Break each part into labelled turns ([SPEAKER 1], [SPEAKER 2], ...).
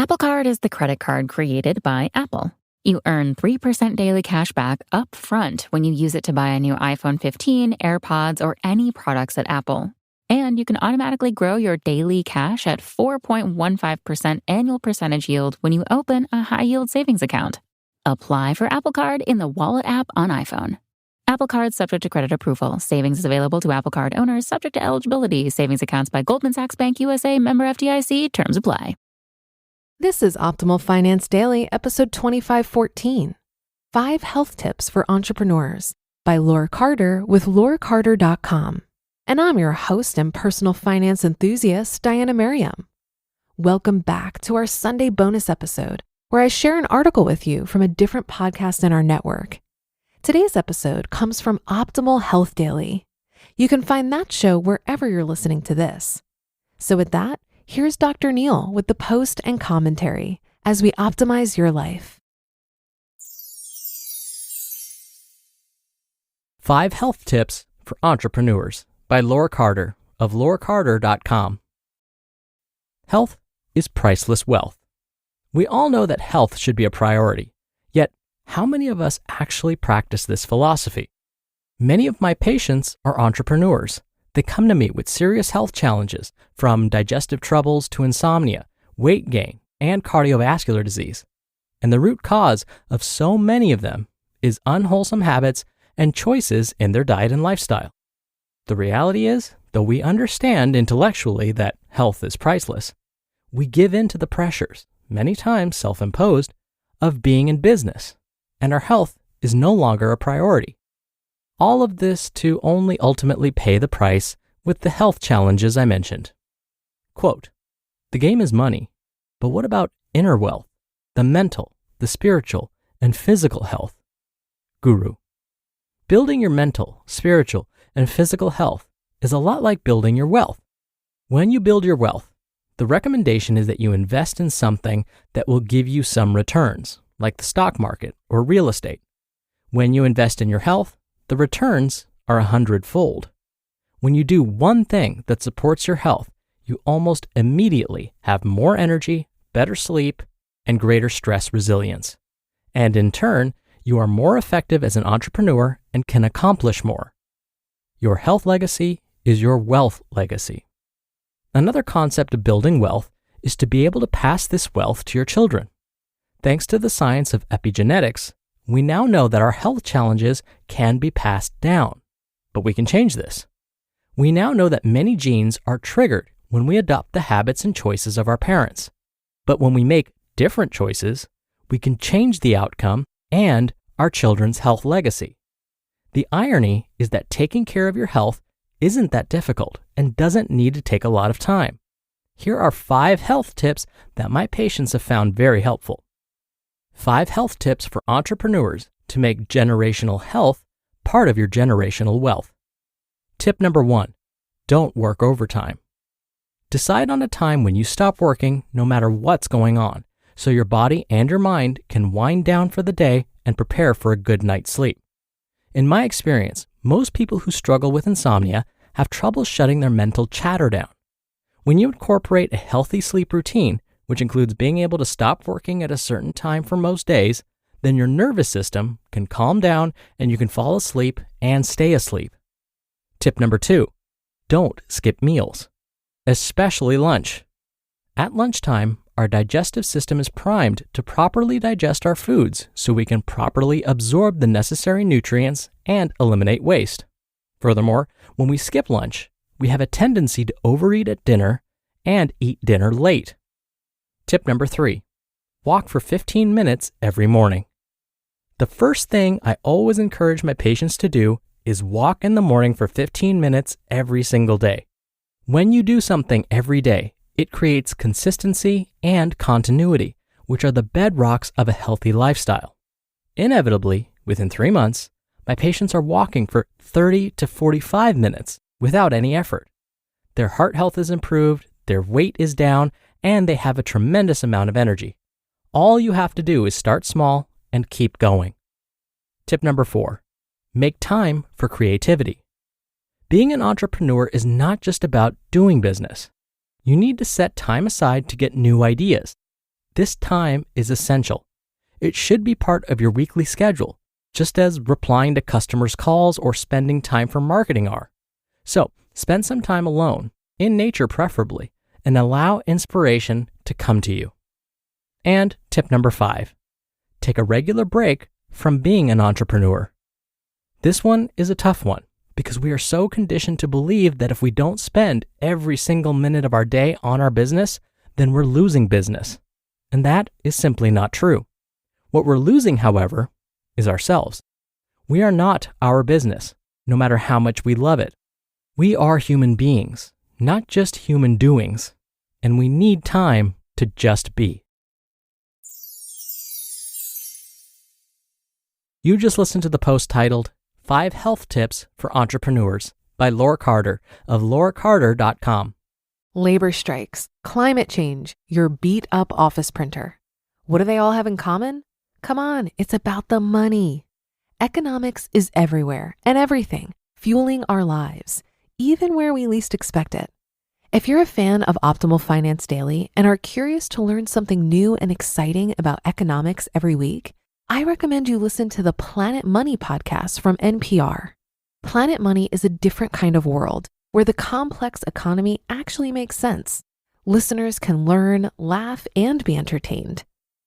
[SPEAKER 1] Apple Card is the credit card created by Apple. You earn 3% daily cash back up front when you use it to buy a new iPhone 15, AirPods, or any products at Apple. And you can automatically grow your daily cash at 4.15% annual percentage yield when you open a high-yield savings account. Apply for Apple Card in the Wallet app on iPhone. Apple Card subject to credit approval. Savings is available to Apple Card owners subject to eligibility. Savings accounts by Goldman Sachs Bank USA, member FDIC. Terms apply.
[SPEAKER 2] This is Optimal Finance Daily, episode 2514, 5 Health Tips for Entrepreneurs by Laure Carter with LaureCarter.com. And I'm your host and personal finance enthusiast, Diana Merriam. Welcome back to our Sunday bonus episode, where I share an article with you from a different podcast in our network. Today's episode comes from Optimal Health Daily. You can find that show wherever you're listening to this. So with that, here's Dr. Neil with the post and commentary as we optimize your life.
[SPEAKER 3] 5 Health Tips for Entrepreneurs by Laure Carter of LaureCarter.com. Health is priceless wealth. We all know that health should be a priority, yet how many of us actually practice this philosophy? Many of my patients are entrepreneurs. They come to me with serious health challenges, from digestive troubles to insomnia, weight gain, and cardiovascular disease. And the root cause of so many of them is unwholesome habits and choices in their diet and lifestyle. The reality is, though we understand intellectually that health is priceless, we give in to the pressures, many times self-imposed, of being in business, and our health is no longer a priority. All of this to only ultimately pay the price with the health challenges I mentioned. Quote, "The game is money, but what about inner wealth, the mental, the spiritual, and physical health?" Guru. Building your mental, spiritual, and physical health is a lot like building your wealth. When you build your wealth, the recommendation is that you invest in something that will give you some returns, like the stock market or real estate. When you invest in your health, the returns are 100-fold. When you do one thing that supports your health, you almost immediately have more energy, better sleep, and greater stress resilience. And in turn, you are more effective as an entrepreneur and can accomplish more. Your health legacy is your wealth legacy. Another concept of building wealth is to be able to pass this wealth to your children. Thanks to the science of epigenetics, we now know that our health challenges can be passed down, but we can change this. We now know that many genes are triggered when we adopt the habits and choices of our parents. But when we make different choices, we can change the outcome and our children's health legacy. The irony is that taking care of your health isn't that difficult and doesn't need to take a lot of time. Here are 5 health tips that my patients have found very helpful. 5 health tips for entrepreneurs to make generational health part of your generational wealth. Tip number 1, don't work overtime. Decide on a time when you stop working no matter what's going on, so your body and your mind can wind down for the day and prepare for a good night's sleep. In my experience, most people who struggle with insomnia have trouble shutting their mental chatter down. When you incorporate a healthy sleep routine, which includes being able to stop working at a certain time for most days, then your nervous system can calm down and you can fall asleep and stay asleep. Tip number 2, don't skip meals, especially lunch. At lunchtime, our digestive system is primed to properly digest our foods so we can properly absorb the necessary nutrients and eliminate waste. Furthermore, when we skip lunch, we have a tendency to overeat at dinner and eat dinner late. Tip number 3, walk for 15 minutes every morning. The first thing I always encourage my patients to do is walk in the morning for 15 minutes every single day. When you do something every day, it creates consistency and continuity, which are the bedrocks of a healthy lifestyle. Inevitably, within 3 months, my patients are walking for 30 to 45 minutes without any effort. Their heart health is improved, their weight is down, and they have a tremendous amount of energy. All you have to do is start small and keep going. Tip number 4, make time for creativity. Being an entrepreneur is not just about doing business. You need to set time aside to get new ideas. This time is essential. It should be part of your weekly schedule, just as replying to customers' calls or spending time for marketing are. So, spend some time alone, in nature preferably, and allow inspiration to come to you. And tip number 5, take a regular break from being an entrepreneur. This one is a tough one because we are so conditioned to believe that if we don't spend every single minute of our day on our business, then we're losing business. And that is simply not true. What we're losing, however, is ourselves. We are not our business, no matter how much we love it. We are human beings, not just human doings, and we need time to just be. You just listened to the post titled 5 Health Tips for Entrepreneurs by Laure Carter of laurecarter.com.
[SPEAKER 2] Labor strikes, climate change, your beat-up office printer. What do they all have in common? Come on, it's about the money. Economics is everywhere and everything, fueling our lives, even where we least expect it. If you're a fan of Optimal Finance Daily and are curious to learn something new and exciting about economics every week, I recommend you listen to the Planet Money podcast from NPR. Planet Money is a different kind of world where the complex economy actually makes sense. Listeners can learn, laugh, and be entertained.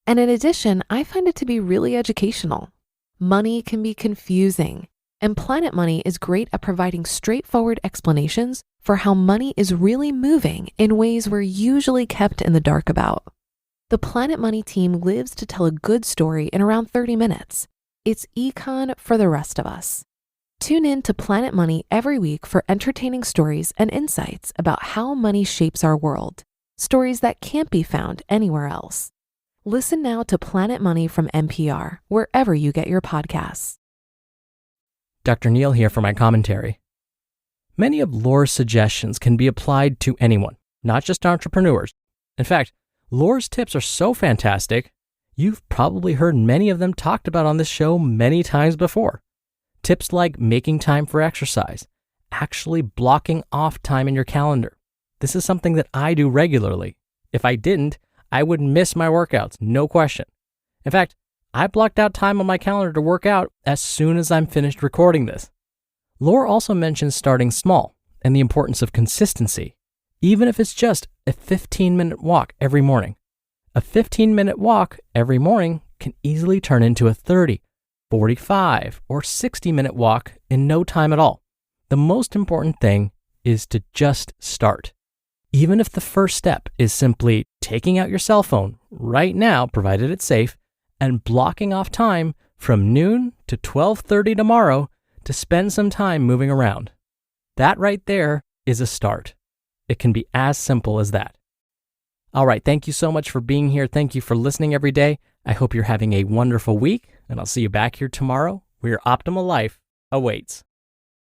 [SPEAKER 2] And in addition, I find it to be really educational. Money can be confusing, and Planet Money is great at providing straightforward explanations for how money is really moving in ways we're usually kept in the dark about. The Planet Money team lives to tell a good story in around 30 minutes. It's econ for the rest of us. Tune in to Planet Money every week for entertaining stories and insights about how money shapes our world, stories that can't be found anywhere else. Listen now to Planet Money from NPR, wherever you get your podcasts.
[SPEAKER 3] Dr. Neil here for my commentary. Many of Laure's suggestions can be applied to anyone, not just entrepreneurs. In fact, Laure's tips are so fantastic, you've probably heard many of them talked about on this show many times before. Tips like making time for exercise, actually blocking off time in your calendar. This is something that I do regularly. If I didn't, I would miss my workouts, no question. In fact, I blocked out time on my calendar to work out as soon as I'm finished recording this. Laure also mentions starting small and the importance of consistency, even if it's just a 15-minute walk every morning. A 15-minute walk every morning can easily turn into a 30, 45, or 60-minute walk in no time at all. The most important thing is to just start. Even if the first step is simply taking out your cell phone right now, provided it's safe, and blocking off time from noon to 12:30 tomorrow to spend some time moving around. That right there is a start. It can be as simple as that. All right, thank you so much for being here. Thank you for listening every day. I hope you're having a wonderful week, and I'll see you back here tomorrow where your optimal life awaits.